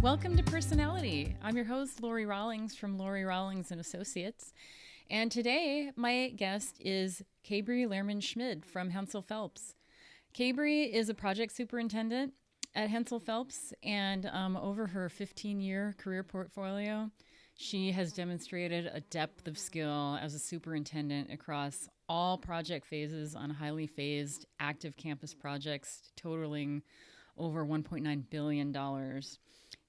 Welcome to Personality. I'm your host, Lori Rawlings from Lori Rawlings and Associates. And today, my guest is Kabri Lehrman Schmid from HENSEL PHELPS. Kabri is a project superintendent at HENSEL PHELPS, and over her 15-year career portfolio, she has demonstrated a depth of skill as a superintendent across all project phases on highly phased, active campus projects totaling over $1.9 billion.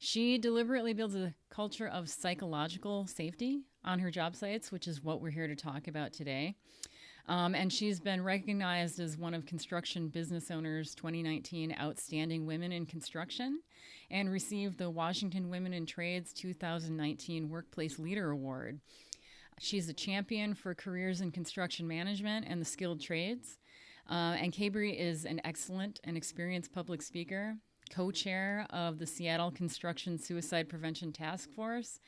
She deliberately builds a culture of psychological safety on her job sites, which is what we're here to talk about today. And she's been recognized as one of Construction Business Owners 2019 Outstanding Women in Construction and received the Washington Women in Trades 2019 Workplace Leader Award. She's a champion for careers in construction management and the skilled trades. And Kabri is an excellent and experienced public speaker, co-chair of the Seattle Construction Suicide Prevention Task Force,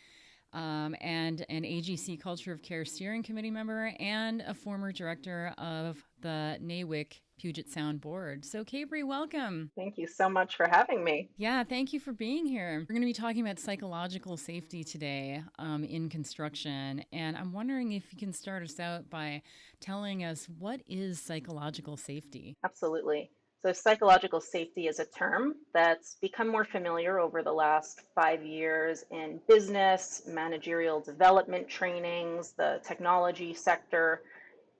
and an AGC Culture of Care Steering Committee member, and a former director of the NAWIC Puget Sound board. So Kabri, welcome. Thank you so much for having me. Yeah, thank you for being here. We're going to be talking about psychological safety today in construction. And I'm wondering if you can start us out by telling us, what is psychological safety? Absolutely. So psychological safety is a term that's become more familiar over the last 5 years in business, managerial development trainings, the technology sector,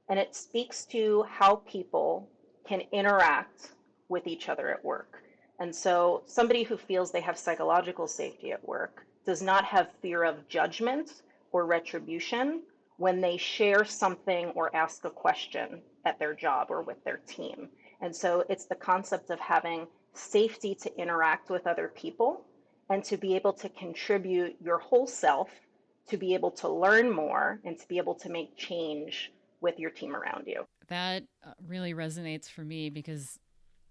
and it speaks to how people can interact with each other at work. And so somebody who feels they have psychological safety at work does not have fear of judgment or retribution when they share something or ask a question at their job or with their team. And so it's the concept of having safety to interact with other people and to be able to contribute your whole self, to be able to learn more and to be able to make change with your team around you. That really resonates for me because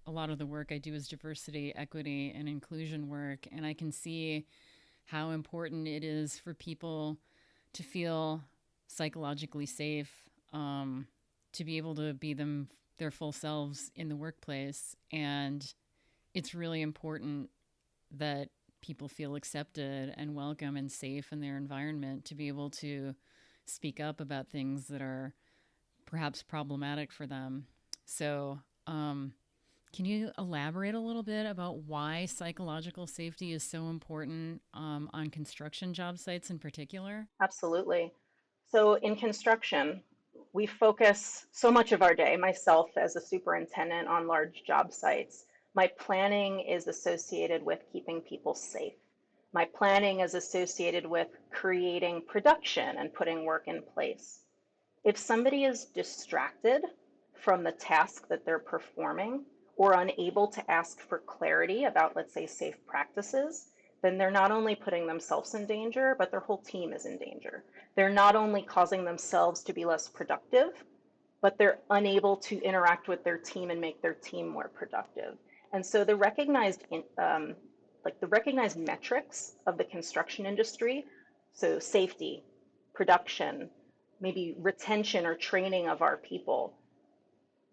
a lot of the work I do is diversity, equity, and inclusion work. And I can see how important it is for people to feel psychologically safe, to be able to be their full selves in the workplace. And it's really important that people feel accepted and welcome and safe in their environment to be able to speak up about things that are perhaps problematic for them. So, can you elaborate a little bit about why psychological safety is so important on construction job sites in particular? Absolutely. So in construction, we focus so much of our day, myself as a superintendent on large job sites. My planning is associated with keeping people safe. My planning is associated with creating production and putting work in place. If somebody is distracted from the task that they're performing or unable to ask for clarity about, let's say, safe practices, then they're not only putting themselves in danger, but their whole team is in danger. They're not only causing themselves to be less productive, but they're unable to interact with their team and make their team more productive. And so the recognized metrics of the construction industry, so safety, production, maybe retention or training of our people,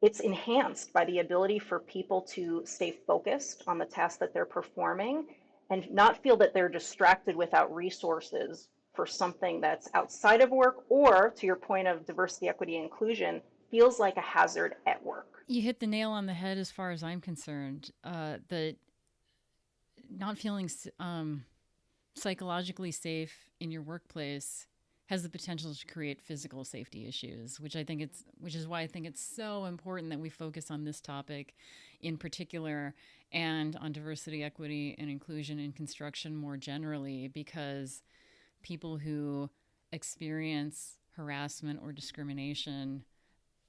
it's enhanced by the ability for people to stay focused on the task that they're performing and not feel that they're distracted without resources for something that's outside of work, or to your point of diversity, equity, inclusion, feels like a hazard at work. You hit the nail on the head as far as I'm concerned. That not feeling psychologically safe in your workplace has the potential to create physical safety issues, which is why I think it's so important that we focus on this topic in particular and on diversity, equity, and inclusion in construction more generally, because people who experience harassment or discrimination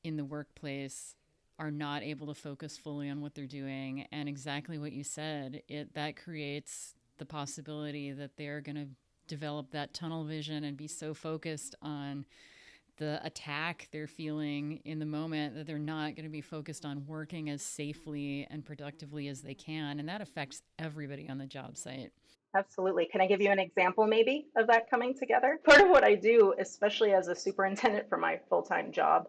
in the workplace are not able to focus fully on what they're doing. And exactly what you said, that creates the possibility that they're going to develop that tunnel vision and be so focused on the attack they're feeling in the moment that they're not going to be focused on working as safely and productively as they can. And that affects everybody on the job site. Absolutely. Can I give you an example maybe of that coming together? Part of what I do, especially as a superintendent for my full-time job,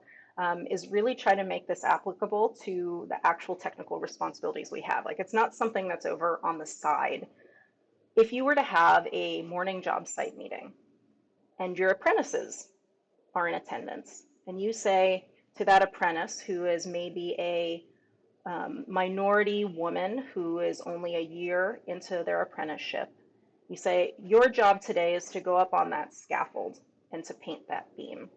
is really try to make this applicable to the actual technical responsibilities we have. Like, it's not something that's over on the side. If you were to have a morning job site meeting and your apprentices are in attendance, and you say to that apprentice who is maybe a minority woman who is only a year into their apprenticeship, you say, your job today is to go up on that scaffold and to paint that beam.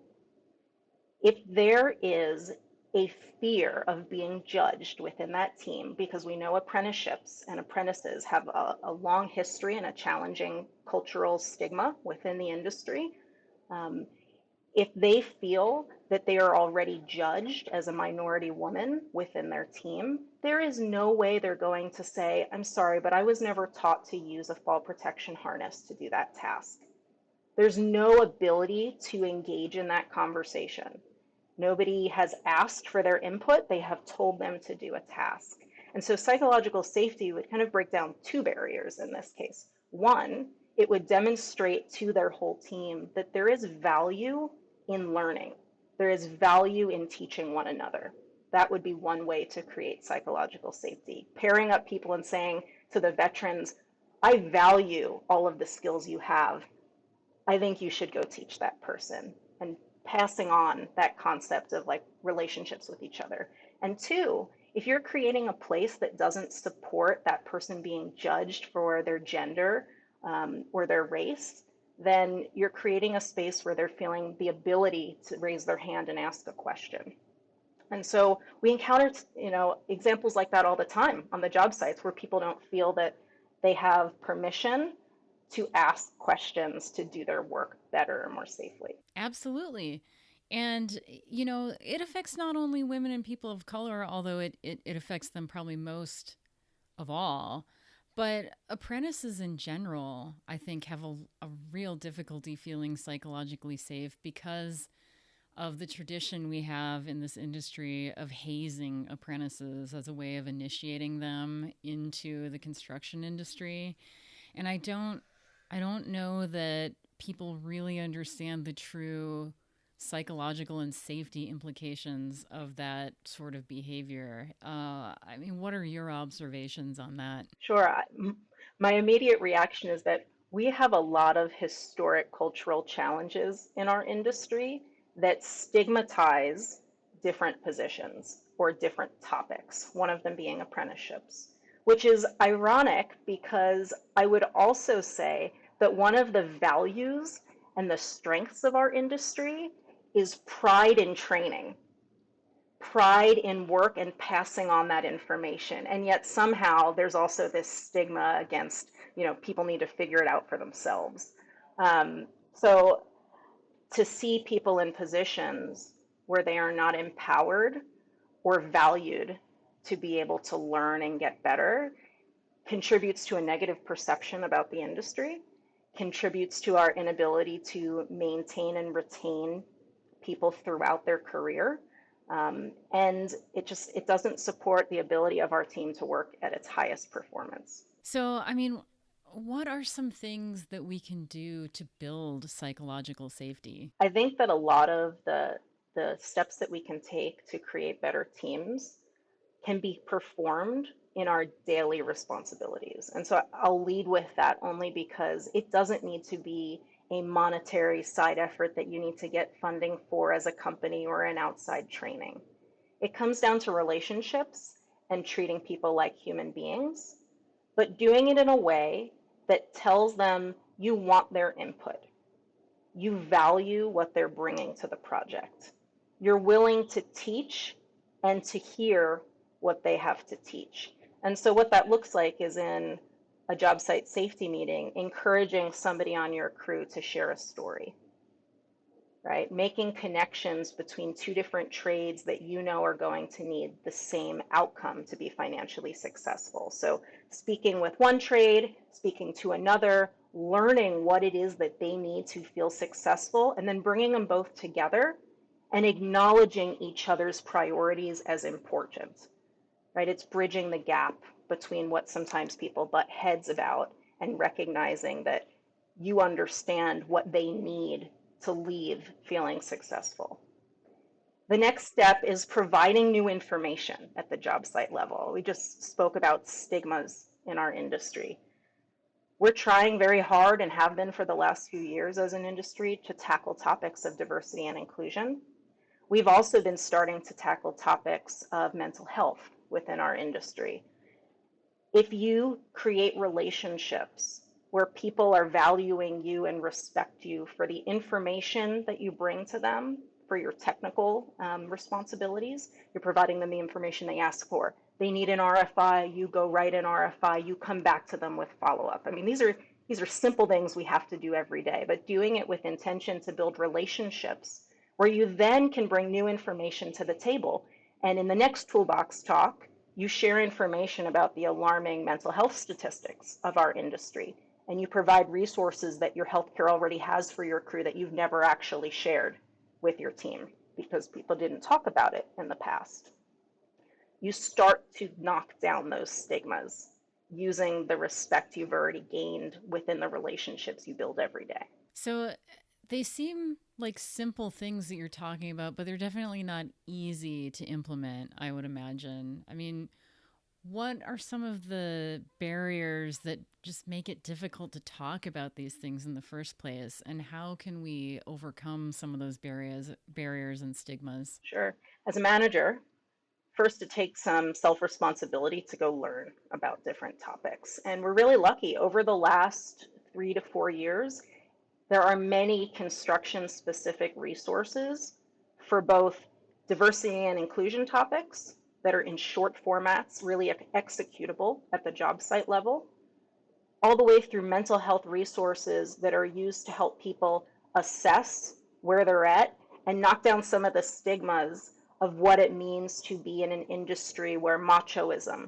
If there is a fear of being judged within that team, because we know apprenticeships and apprentices have a long history and a challenging cultural stigma within the industry, if they feel that they are already judged as a minority woman within their team, there is no way they're going to say, I'm sorry, but I was never taught to use a fall protection harness to do that task. There's no ability to engage in that conversation. Nobody has asked for their input. They have told them to do a task. And so psychological safety would kind of break down two barriers in this case. One, it would demonstrate to their whole team that there is value in learning. There is value in teaching one another. That would be one way to create psychological safety. Pairing up people and saying to the veterans, I value all of the skills you have. I think you should go teach that person, and passing on that concept of like relationships with each other. And two, if you're creating a place that doesn't support that person being judged for their gender or their race, then you're creating a space where they're feeling the ability to raise their hand and ask a question. And so we encounter, examples like that all the time on the job sites where people don't feel that they have permission to ask questions to do their work better and more safely. Absolutely. And, it affects not only women and people of color, although it affects them probably most of all, but apprentices in general, I think, have a real difficulty feeling psychologically safe because of the tradition we have in this industry of hazing apprentices as a way of initiating them into the construction industry. And I don't know that people really understand the true psychological and safety implications of that sort of behavior. What are your observations on that? Sure. My immediate reaction is that we have a lot of historic cultural challenges in our industry that stigmatize different positions or different topics, one of them being apprenticeships, which is ironic because I would also say that one of the values and the strengths of our industry is pride in training, pride in work and passing on that information. And yet somehow there's also this stigma against, people need to figure it out for themselves. So to see people in positions where they are not empowered or valued to be able to learn and get better contributes to a negative perception about the industry, contributes to our inability to maintain and retain people throughout their career. And it doesn't support the ability of our team to work at its highest performance. So, what are some things that we can do to build psychological safety? I think that a lot of the steps that we can take to create better teams can be performed in our daily responsibilities. And so I'll lead with that only because it doesn't need to be a monetary side effort that you need to get funding for as a company or an outside training. It comes down to relationships and treating people like human beings, but doing it in a way that tells them you want their input. You value what they're bringing to the project. You're willing to teach and to hear what they have to teach. And so what that looks like is in a job site safety meeting, encouraging somebody on your crew to share a story, right? Making connections between two different trades that are going to need the same outcome to be financially successful. So speaking with one trade, speaking to another, learning what it is that they need to feel successful, and then bringing them both together and acknowledging each other's priorities as important, right? It's bridging the gap between what sometimes people butt heads about and recognizing that you understand what they need to leave feeling successful. The next step is providing new information at the job site level. We just spoke about stigmas in our industry. We're trying very hard and have been for the last few years as an industry to tackle topics of diversity and inclusion. We've also been starting to tackle topics of mental health within our industry. If you create relationships where people are valuing you and respect you for the information that you bring to them, for your technical responsibilities, you're providing them the information they ask for. They need an RFI, you go write an RFI, you come back to them with follow-up. I mean, these are simple things we have to do every day, but doing it with intention to build relationships where you then can bring new information to the table. And in the next toolbox talk, you share information about the alarming mental health statistics of our industry, and you provide resources that your healthcare already has for your crew that you've never actually shared with your team because people didn't talk about it in the past. You start to knock down those stigmas using the respect you've already gained within the relationships you build every day. So they seem like simple things that you're talking about, but they're definitely not easy to implement, I would imagine. I mean, what are some of the barriers that just make it difficult to talk about these things in the first place? And how can we overcome some of those barriers and stigmas? Sure. As a manager, first it takes some self-responsibility to go learn about different topics. And we're really lucky. Over the last 3 to 4 years, there are many construction-specific resources for both diversity and inclusion topics that are in short formats, really executable at the job site level, all the way through mental health resources that are used to help people assess where they're at and knock down some of the stigmas of what it means to be in an industry where machoism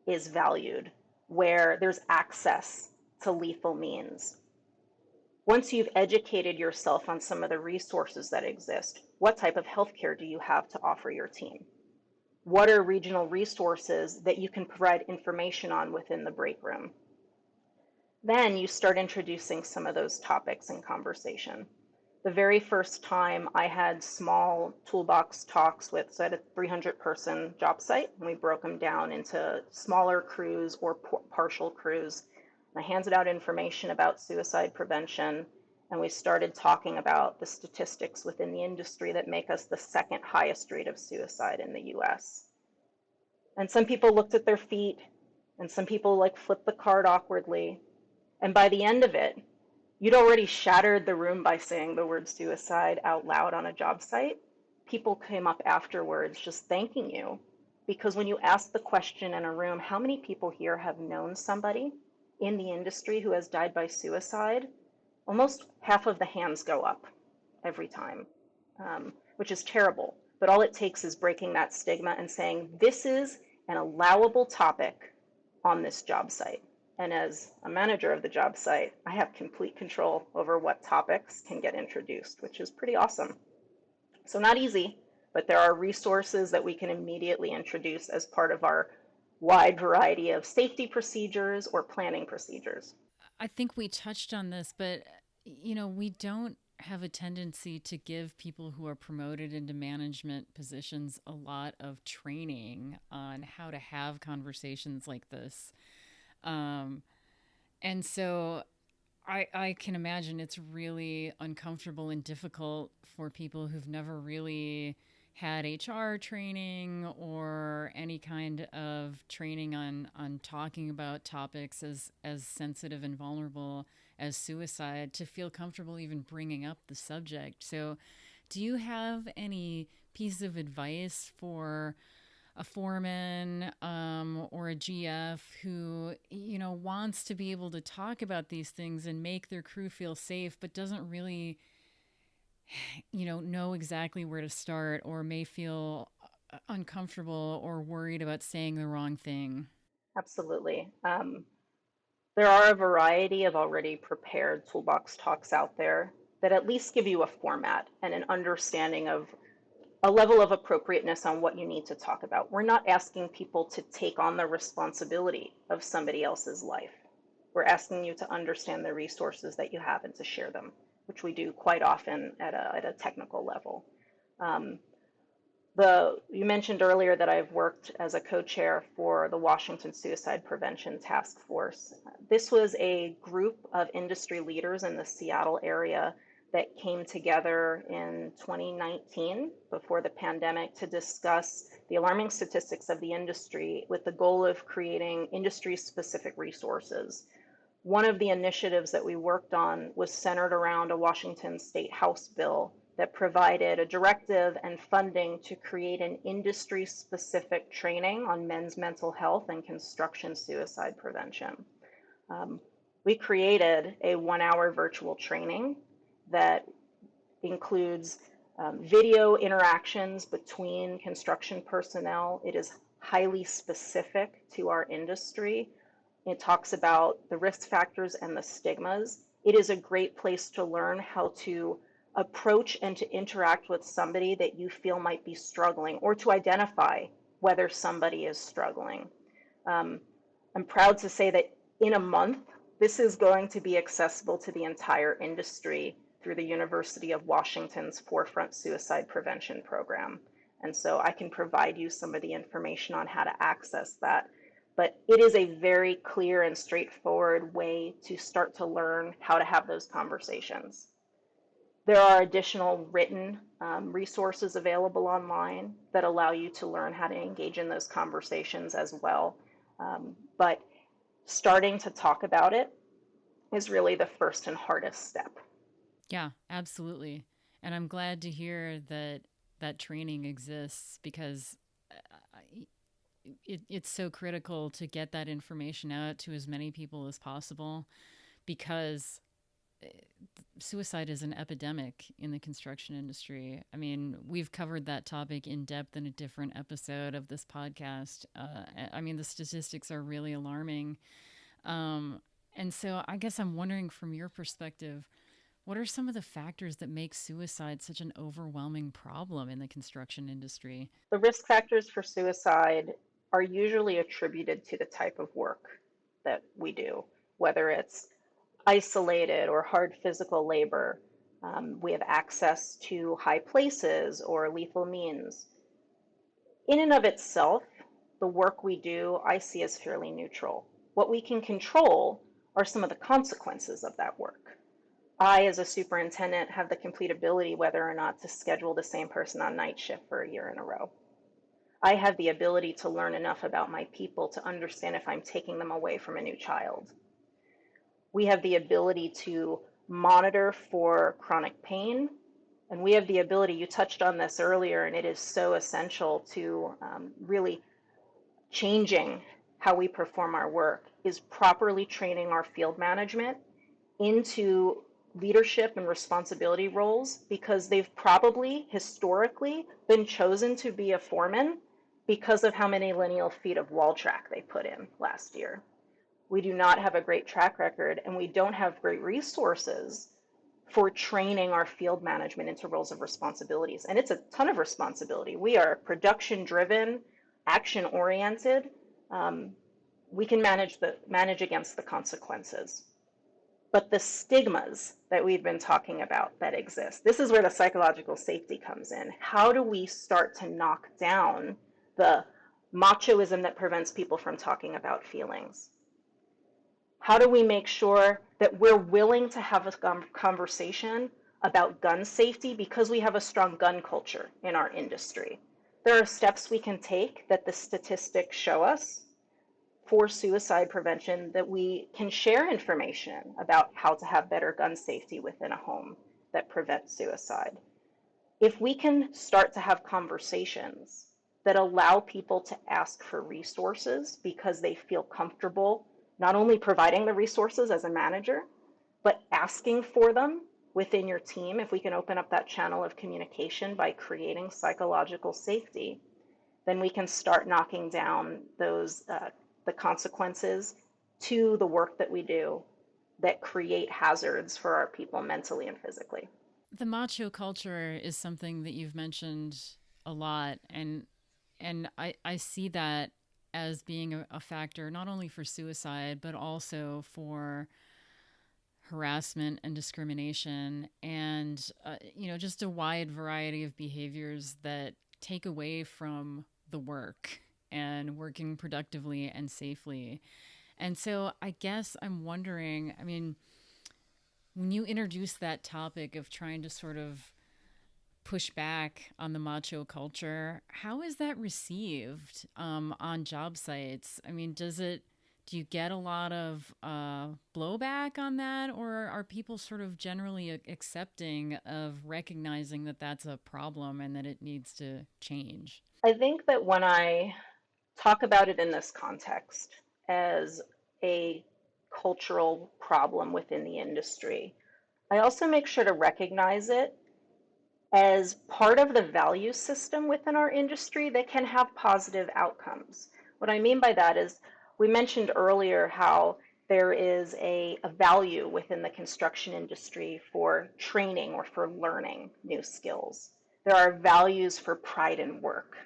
is valued, where there's access to lethal means. Once you've educated yourself on some of the resources that exist, what type of healthcare do you have to offer your team? What are regional resources that you can provide information on within the break room? Then you start introducing some of those topics in conversation. The very first time I had small toolbox talks with, so I had a 300-person job site, and we broke them down into smaller crews or partial crews. I handed out information about suicide prevention, and we started talking about the statistics within the industry that make us the second highest rate of suicide in the US. And some people looked at their feet, and some people like flipped the card awkwardly. And by the end of it, you'd already shattered the room by saying the word suicide out loud on a job site. People came up afterwards just thanking you, because when you ask the question in a room, how many people here have known somebody in the industry who has died by suicide? Almost half of the hands go up every time, which is terrible. But all it takes is breaking that stigma and saying, this is an allowable topic on this job site. And as a manager of the job site, I have complete control over what topics can get introduced, which is pretty awesome. So not easy, but there are resources that we can immediately introduce as part of our wide variety of safety procedures or planning procedures. I think we touched on this, but we don't have a tendency to give people who are promoted into management positions a lot of training on how to have conversations like this. And so I can imagine it's really uncomfortable and difficult for people who've never really had HR training or any kind of training on talking about topics as sensitive and vulnerable as suicide to feel comfortable even bringing up the subject. So do you have any piece of advice for a foreman or a GF who, wants to be able to talk about these things and make their crew feel safe, but doesn't really, know exactly where to start or may feel uncomfortable or worried about saying the wrong thing? Absolutely. There are a variety of already prepared toolbox talks out there that at least give you a format and an understanding of a level of appropriateness on what you need to talk about. We're not asking people to take on the responsibility of somebody else's life. We're asking you to understand the resources that you have and to share them, which we do quite often at a technical level. You mentioned earlier that I've worked as a co-chair for the Washington Suicide Prevention Task Force. This was a group of industry leaders in the Seattle area that came together in 2019 before the pandemic to discuss the alarming statistics of the industry with the goal of creating industry-specific resources. One of the initiatives that we worked on was centered around a Washington State House bill that provided a directive and funding to create an industry-specific training on men's mental health and construction suicide prevention. Um, we created a 1 hour virtual training that includes video interactions between construction personnel. It is highly specific to our industry. It talks about the risk factors and the stigmas. It is a great place to learn how to approach and to interact with somebody that you feel might be struggling, or to identify whether somebody is struggling. Um, I'm proud to say that in a month, this is going to be accessible to the entire industry through the University of Washington's Forefront Suicide Prevention Program. And so I can provide you some of the information on how to access that. But it is a very clear and straightforward way to start to learn how to have those conversations. There are additional written resources available online that allow you to learn how to engage in those conversations as well. But starting to talk about it is really the first and hardest step. Yeah, absolutely. And I'm glad to hear that that training exists because it's so critical to get that information out to as many people as possible because suicide is an epidemic in the construction industry. I mean, we've covered that topic in depth in a different episode of this podcast. I mean, the statistics are really alarming. And so I guess I'm wondering from your perspective, what are some of the factors that make suicide such an overwhelming problem in the construction industry? The risk factors for suicide are usually attributed to the type of work that we do, whether it's isolated or hard physical labor. We have access to high places or lethal means. In and of itself, the work we do, I see as fairly neutral. What we can control are some of the consequences of that work. I, as a superintendent, have the complete ability whether or not to schedule the same person on night shift for a year in a row. I have the ability to learn enough about my people to understand if I'm taking them away from a new child. We have the ability to monitor for chronic pain, and we have the ability, you touched on this earlier, and it is so essential to really changing how we perform our work, is properly training our field management into leadership and responsibility roles, because they've probably historically been chosen to be a foreman because of how many lineal feet of wall track they put in last year. We do not have a great track record, and we don't have great resources for training our field management into roles of responsibilities. And it's a ton of responsibility. We are production driven, action oriented. We can manage against the consequences. But the stigmas that we've been talking about that exist, this is where the psychological safety comes in. How do we start to knock down the machoism that prevents people from talking about feelings? How do we make sure that we're willing to have a conversation about gun safety because we have a strong gun culture in our industry? There are steps we can take that the statistics show us for suicide prevention, that we can share information about how to have better gun safety within a home that prevents suicide. If we can start to have conversations that allow people to ask for resources because they feel comfortable not only providing the resources as a manager, but asking for them within your team, if we can open up that channel of communication by creating psychological safety, then we can start knocking down those the consequences to the work that we do that create hazards for our people mentally and physically. The macho culture is something that you've mentioned a lot, and I see that as being a factor not only for suicide but also for harassment and discrimination and just a wide variety of behaviors that take away from the work and working productively and safely. And so I guess I'm wondering, I mean, when you introduce that topic of trying to sort of push back on the macho culture, how is that received on job sites? I mean, do you get a lot of blowback on that, or are people sort of generally accepting of recognizing that that's a problem and that it needs to change? I think that when I talk about it in this context as a cultural problem within the industry, I also make sure to recognize it as part of the value system within our industry that can have positive outcomes. What I mean by that is we mentioned earlier how there is a value within the construction industry for training or for learning new skills. There are values for pride in work,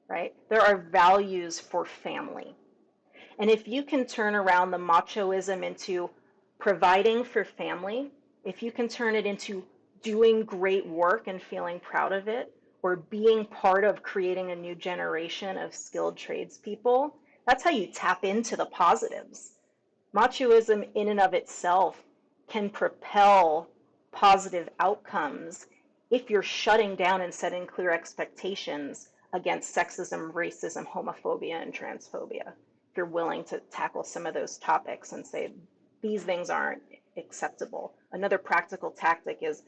right? There are values for family. And if you can turn around the machoism into providing for family, if you can turn it into doing great work and feeling proud of it, or being part of creating a new generation of skilled tradespeople, that's how you tap into the positives. Machoism in and of itself can propel positive outcomes if you're shutting down and setting clear expectations against sexism, racism, homophobia, and transphobia. If you're willing to tackle some of those topics and say, these things aren't acceptable. Another practical tactic is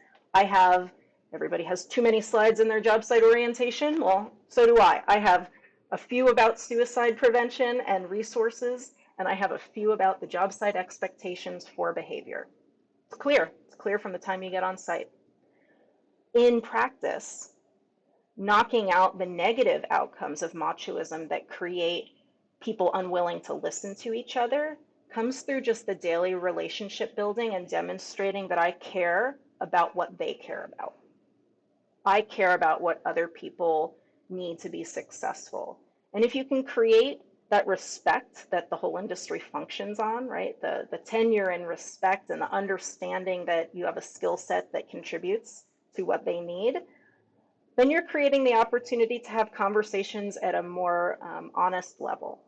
everybody has too many slides in their job site orientation. Well, so do I. I have a few about suicide prevention and resources, and I have a few about the job site expectations for behavior. It's clear. It's clear from the time you get on site. In practice, knocking out the negative outcomes of machoism that create people unwilling to listen to each other comes through just the daily relationship building and demonstrating that I care about what they care about. I care about what other people need to be successful. And if you can create that respect that the whole industry functions on, right? The tenure and respect and the understanding that you have a skill set that contributes to what they need, then you're creating the opportunity to have conversations at a more honest level.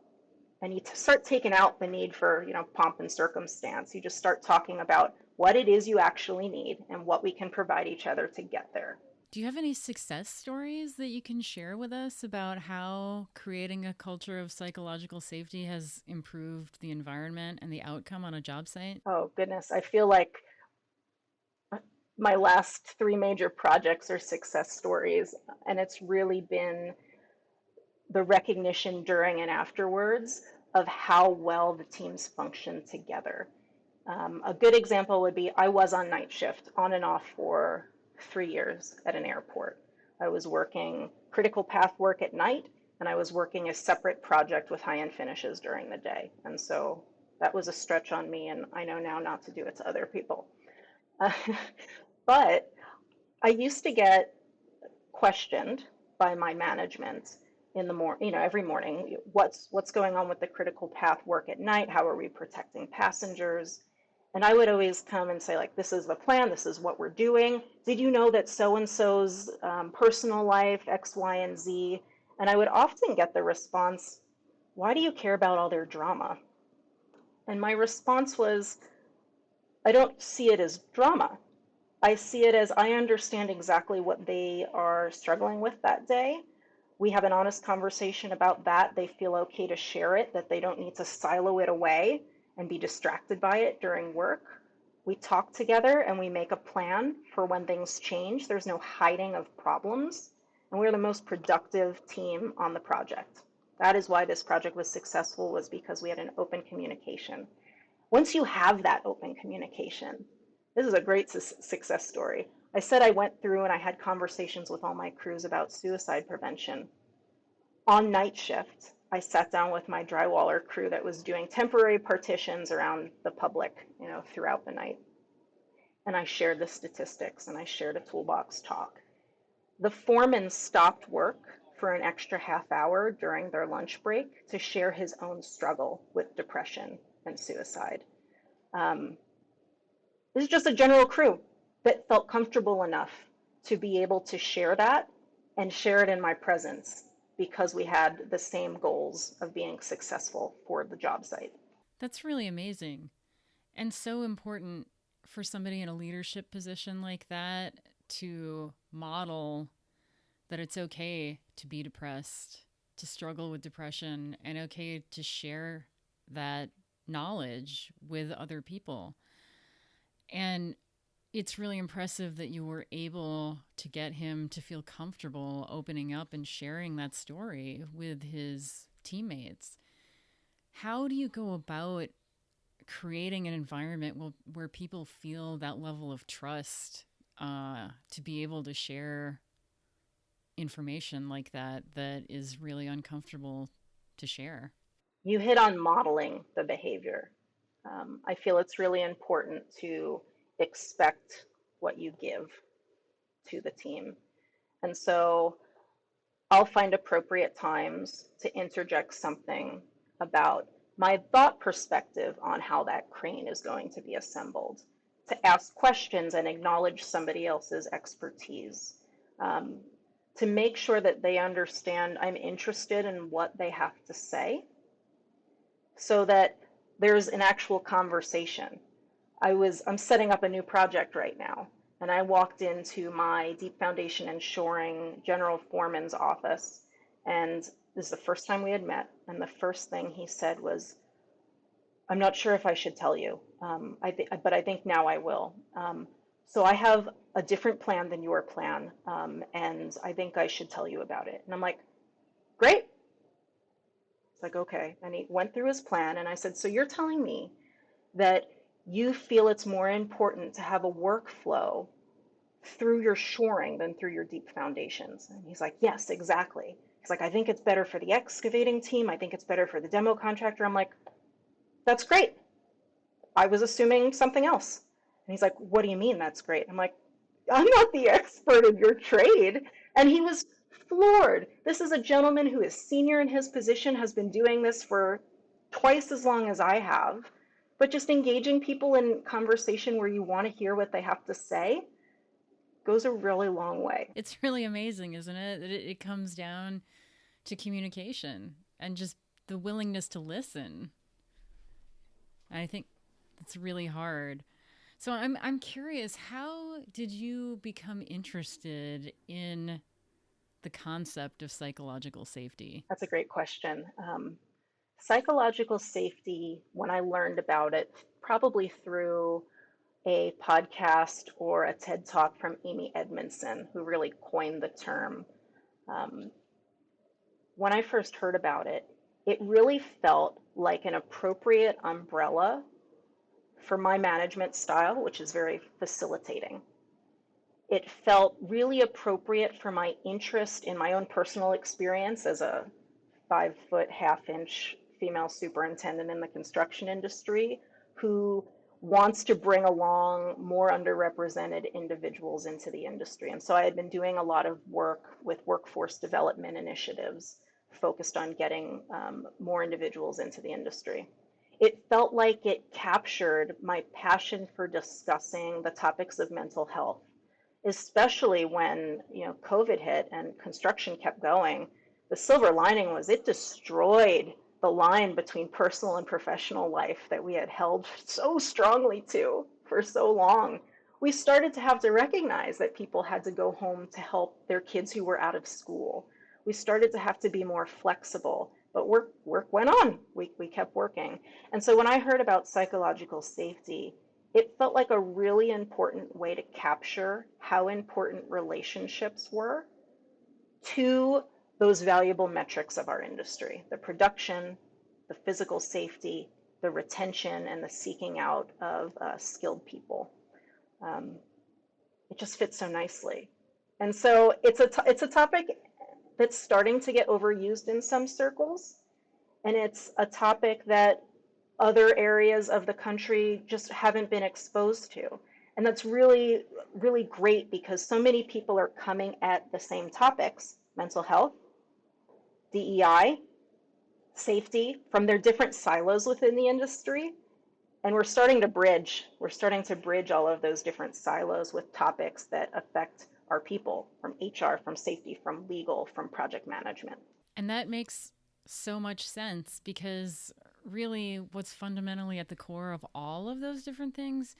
And you start taking out the need for, pomp and circumstance. You just start talking about what it is you actually need and what we can provide each other to get there. Do you have any success stories that you can share with us about how creating a culture of psychological safety has improved the environment and the outcome on a job site? Oh, goodness. I feel like my last 3 major projects are success stories, and it's really been the recognition during and afterwards of how well the teams function together. A good example would be I was on night shift on and off for 3 years at an airport. I was working critical path work at night, and I was working a separate project with high-end finishes during the day. And so that was a stretch on me, and I know now not to do it to other people. But I used to get questioned by my management in the morning, every morning, what's going on with the critical path work at night? How are we protecting passengers? And I would always come and say, like, this is the plan, this is what we're doing. Did you know that so-and-so's personal life, X, Y, and Z? And I would often get the response, why do you care about all their drama? And my response was, I don't see it as drama. I see it as I understand exactly what they are struggling with that day. We have an honest conversation about that. They feel okay to share it, that they don't need to silo it away and be distracted by it during work. We talk together and we make a plan for when things change. There's no hiding of problems. And we're the most productive team on the project. That is why this project was successful, was because we had an open communication. Once you have that open communication, this is a great success story. I said I went through and I had conversations with all my crews about suicide prevention. On night shift, I sat down with my drywaller crew that was doing temporary partitions around the public, throughout the night. And I shared the statistics and I shared a toolbox talk. The foreman stopped work for an extra half hour during their lunch break to share his own struggle with depression and suicide. This is just a general crew that felt comfortable enough to be able to share that and share it in my presence because we had the same goals of being successful for the job site. That's really amazing and so important for somebody in a leadership position like that to model that it's okay to be depressed, to struggle with depression, and okay to share that knowledge with other people. And it's really impressive that you were able to get him to feel comfortable opening up and sharing that story with his teammates. How do you go about creating an environment where people feel that level of trust to be able to share information like that is really uncomfortable to share? You hit on modeling the behavior. I feel it's really important to expect what you give to the team. And so I'll find appropriate times to interject something about my thought perspective on how that crane is going to be assembled, to ask questions and acknowledge somebody else's expertise, um, to make sure that they understand I'm interested in what they have to say so that there's an actual conversation. I'm setting up a new project right now, and I walked into my deep foundation and shoring general foreman's office, and this is the first time we had met, and the first thing he said was, "I'm not sure if I should tell you, but I think now I will. So I have a different plan than your plan, and I think I should tell you about it." And I'm like, "Great." It's like, okay. And he went through his plan, and I said, "So you're telling me that you feel it's more important to have a workflow through your shoring than through your deep foundations?" And he's like, "Yes, exactly." He's like, "I think it's better for the excavating team. I think it's better for the demo contractor." I'm like, "That's great. I was assuming something else." And he's like, "What do you mean that's great?" I'm like, "I'm not the expert in your trade." And he was floored. This is a gentleman who is senior in his position, has been doing this for twice as long as I have, but just engaging people in conversation where you want to hear what they have to say goes a really long way. It's really amazing, isn't it? That it comes down to communication and just the willingness to listen. And I think that's really hard. So I'm curious, how did you become interested in the concept of psychological safety? That's a great question. Psychological safety, when I learned about it, probably through a podcast or a TED Talk from Amy Edmondson, who really coined the term. Um, when I first heard about it, it really felt like an appropriate umbrella for my management style, which is very facilitating. It felt really appropriate for my interest in my own personal experience as a 5 foot, half-inch female superintendent in the construction industry who wants to bring along more underrepresented individuals into the industry. And so I had been doing a lot of work with workforce development initiatives focused on getting more individuals into the industry. It felt like it captured my passion for discussing the topics of mental health, especially when COVID hit and construction kept going. The silver lining was it destroyed the line between personal and professional life that we had held so strongly to for so long. We started to have to recognize that people had to go home to help their kids who were out of school. We started to have to be more flexible, but work went on. We kept working. And so when I heard about psychological safety, it felt like a really important way to capture how important relationships were to those valuable metrics of our industry: the production, the physical safety, the retention, and the seeking out of skilled people. It just fits so nicely. And so it's a topic that's starting to get overused in some circles, and it's a topic that other areas of the country just haven't been exposed to. And that's really, really great because so many people are coming at the same topics: mental health, DEI, safety, from their different silos within the industry. And we're starting to bridge all of those different silos with topics that affect our people, from HR, from safety, from legal, from project management. And that makes so much sense because really what's fundamentally at the core of all of those different things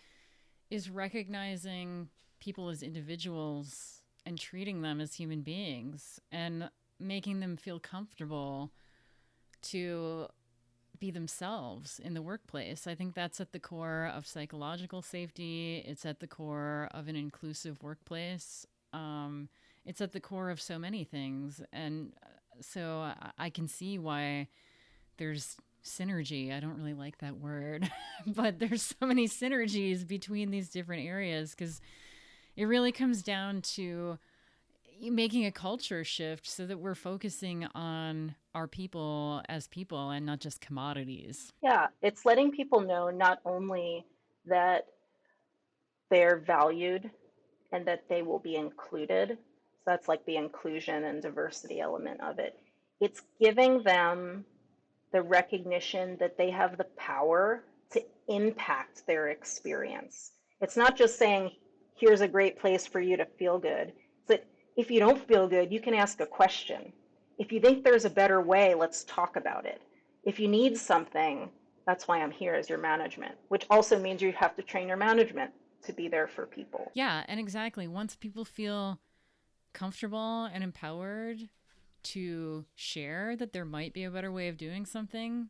is recognizing people as individuals and treating them as human beings and making them feel comfortable to be themselves in the workplace. I think that's at the core of psychological safety. It's at the core of an inclusive workplace. It's at the core of so many things. And so I can see why there's synergy. I don't really like that word, but there's so many synergies between these different areas because it really comes down to making a culture shift so that we're focusing on our people as people and not just commodities. Yeah, it's letting people know not only that they're valued and that they will be included. So that's like the inclusion and diversity element of it. It's giving them the recognition that they have the power to impact their experience. It's not just saying, here's a great place for you to feel good. It's that if you don't feel good, you can ask a question. If you think there's a better way, let's talk about it. If you need something, that's why I'm here as your management, which also means you have to train your management to be there for people. Yeah, and exactly. Once people feel comfortable and empowered to share that there might be a better way of doing something,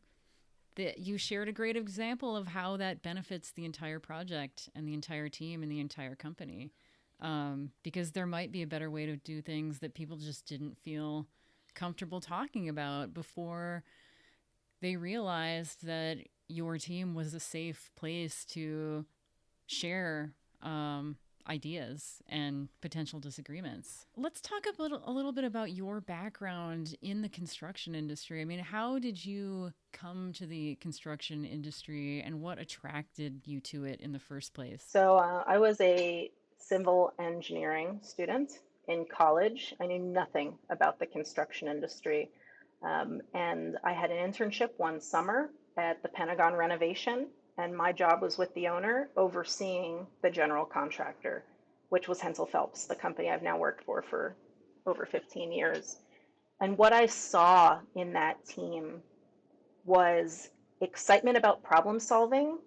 that you shared a great example of how that benefits the entire project and the entire team and the entire company. Because there might be a better way to do things that people just didn't feel comfortable talking about before they realized that your team was a safe place to share ideas and potential disagreements. Let's talk a little bit about your background in the construction industry. I mean, how did you come to the construction industry and what attracted you to it in the first place? So I was a civil engineering student in college. I knew nothing about the construction industry. And I had an internship one summer at the Pentagon renovation, and my job was with the owner overseeing the general contractor, which was HENSEL PHELPS, the company I've now worked for over 15 years. And what I saw in that team was excitement about problem solving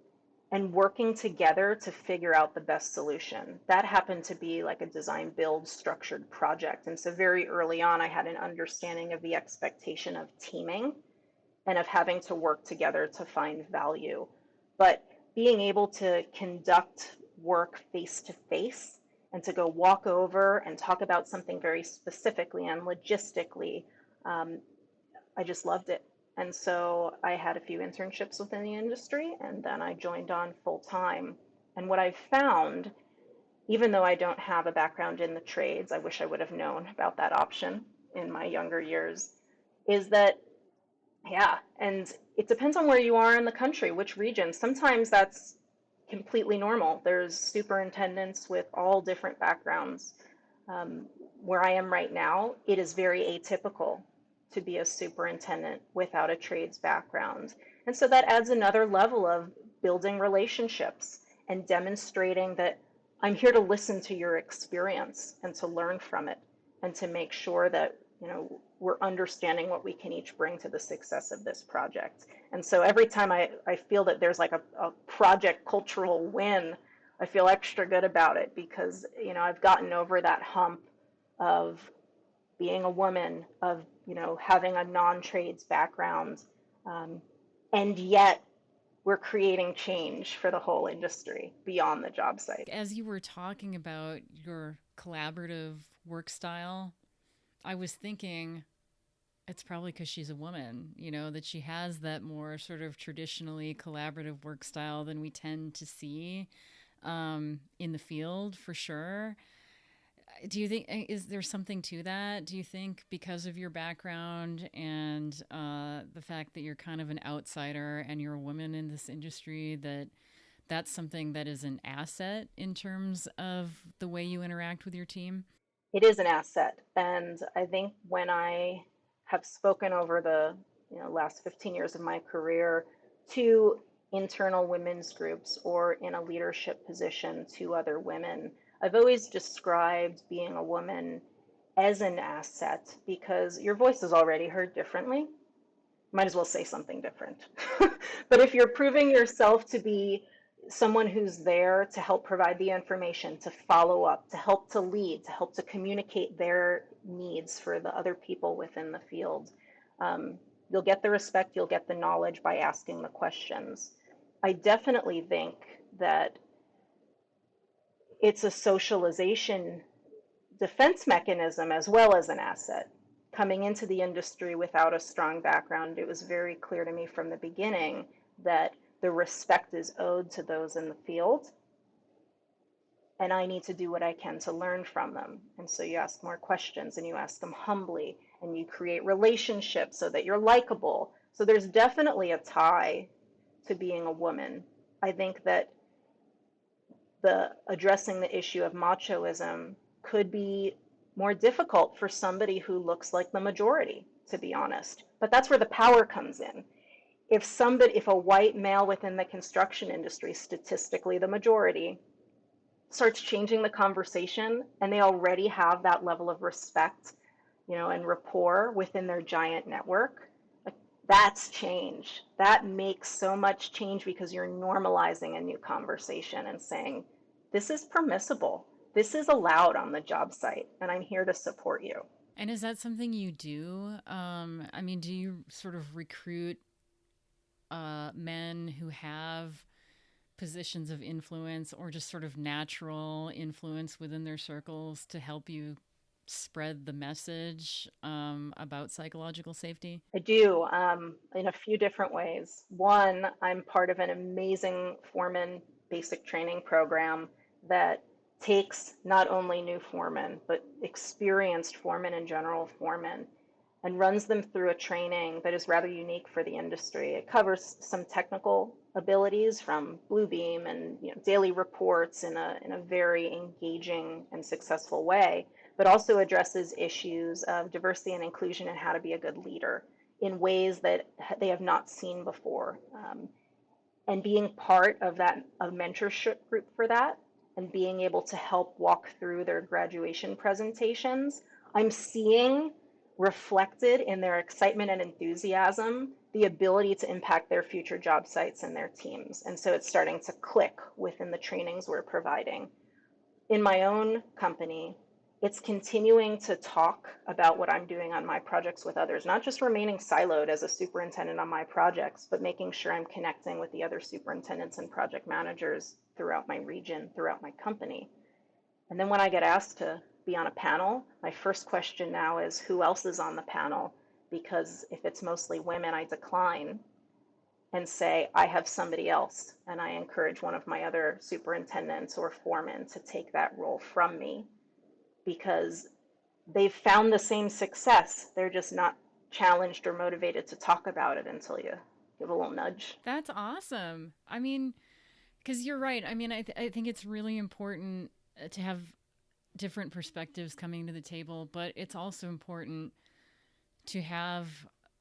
and working together to figure out the best solution. That happened to be like a design build structured project. And so very early on, I had an understanding of the expectation of teaming and of having to work together to find value. But being able to conduct work face to face and to go walk over and talk about something very specifically and logistically, I just loved it. And so I had a few internships within the industry, and then I joined on full time. And what I've found, even though I don't have a background in the trades, I wish I would have known about that option in my younger years, is that, yeah, and it depends on where you are in the country, which region. Sometimes that's completely normal. There's superintendents with all different backgrounds. Where I am right now, it is very atypical to be a superintendent without a trades background. And so that adds another level of building relationships and demonstrating that I'm here to listen to your experience and to learn from it and to make sure that, you know, we're understanding what we can each bring to the success of this project. And so every time I feel that there's like a project cultural win, I feel extra good about it because, you know, I've gotten over that hump of being a woman, of, you know, having a non-trades background, and yet we're creating change for the whole industry beyond the job site. As you were talking about your collaborative work style, I was thinking it's probably because she's a woman, you know, that she has that more sort of traditionally collaborative work style than we tend to see in the field, for sure. Do you think, is there something to that? Do you think because of your background and the fact that you're kind of an outsider and you're a woman in this industry, that that's something that is an asset in terms of the way you interact with your team? It is an asset. And I think when I have spoken over the, you know, last 15 years of my career to internal women's groups or in a leadership position to other women, I've always described being a woman as an asset because your voice is already heard differently. Might as well say something different. But if you're proving yourself to be someone who's there to help provide the information, to follow up, to help to lead, to help to communicate their needs for the other people within the field, you'll get the respect, you'll get the knowledge by asking the questions. I definitely think that it's a socialization defense mechanism as well as an asset. Coming into the industry without a strong background, it was very clear to me from the beginning that the respect is owed to those in the field, and I need to do what I can to learn from them. And so you ask more questions and you ask them humbly, and you create relationships so that you're likable. So there's definitely a tie to being a woman. I think that addressing the issue of machoism could be more difficult for somebody who looks like the majority, to be honest. But that's where the power comes in. If a white male within the construction industry, statistically the majority, starts changing the conversation and they already have that level of respect, and rapport within their giant network, like, that's change. That makes so much change because you're normalizing a new conversation and saying, this is permissible. This is allowed on the job site, and I'm here to support you. And is that something you do? I mean, do you sort of recruit men who have positions of influence or just sort of natural influence within their circles to help you spread the message about psychological safety? I do, in a few different ways. One, I'm part of an amazing foreman basic training program that takes not only new foremen, but experienced foremen and general foremen, and runs them through a training that is rather unique for the industry. It covers some technical abilities from Bluebeam and daily reports in a very engaging and successful way, but also addresses issues of diversity and inclusion and how to be a good leader in ways that they have not seen before. And being part of a mentorship group for that and being able to help walk through their graduation presentations, I'm seeing reflected in their excitement and enthusiasm the ability to impact their future job sites and their teams. And so it's starting to click within the trainings we're providing. In my own company, it's continuing to talk about what I'm doing on my projects with others, not just remaining siloed as a superintendent on my projects, but making sure I'm connecting with the other superintendents and project managers throughout my region, throughout my company. And then when I get asked to be on a panel, my first question now is who else is on the panel? Because if it's mostly women, I decline and say, I have somebody else. And I encourage one of my other superintendents or foremen to take that role from me because they've found the same success. They're just not challenged or motivated to talk about it until you give a little nudge. That's awesome. I mean, because you're right. I mean, I think it's really important to have different perspectives coming to the table, but it's also important to have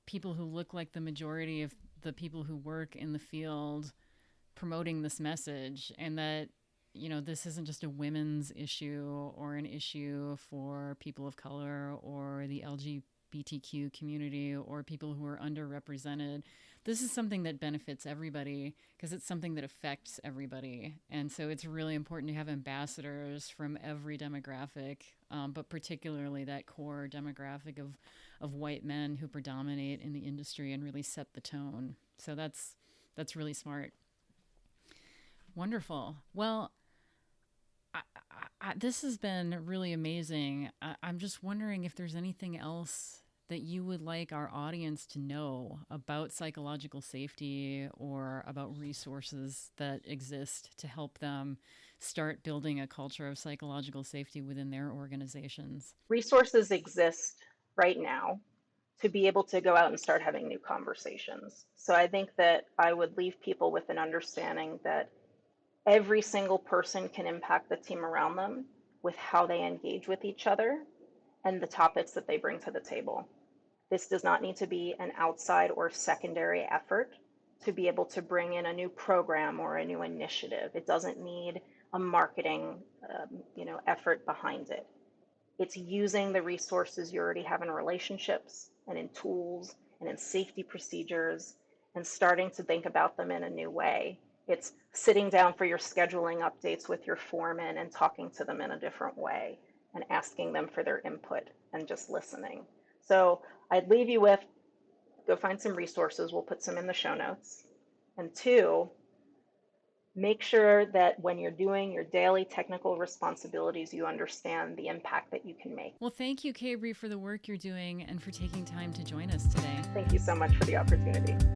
people who look like the majority of the people who work in the field promoting this message, and that this isn't just a women's issue or an issue for people of color or the LGBTQ community or people who are underrepresented. This is something that benefits everybody because it's something that affects everybody. And so it's really important to have ambassadors from every demographic, but particularly that core demographic of white men who predominate in the industry and really set the tone. So that's really smart. Wonderful. Well, this has been really amazing. I'm just wondering if there's anything else that you would like our audience to know about psychological safety or about resources that exist to help them start building a culture of psychological safety within their organizations. Resources exist right now to be able to go out and start having new conversations. So I think that I would leave people with an understanding that every single person can impact the team around them with how they engage with each other and the topics that they bring to the table. This does not need to be an outside or secondary effort. to be able to bring in a new program or a new initiative. It doesn't need a marketing effort behind it. It's using the resources you already have in relationships and in tools and in safety procedures and starting to think about them in a new way. It's sitting down for your scheduling updates with your foreman and talking to them in a different way and asking them for their input and just listening. So I'd leave you with, go find some resources. We'll put some in the show notes. And two, make sure that when you're doing your daily technical responsibilities, you understand the impact that you can make. Well, thank you, Kabri, for the work you're doing and for taking time to join us today. Thank you so much for the opportunity.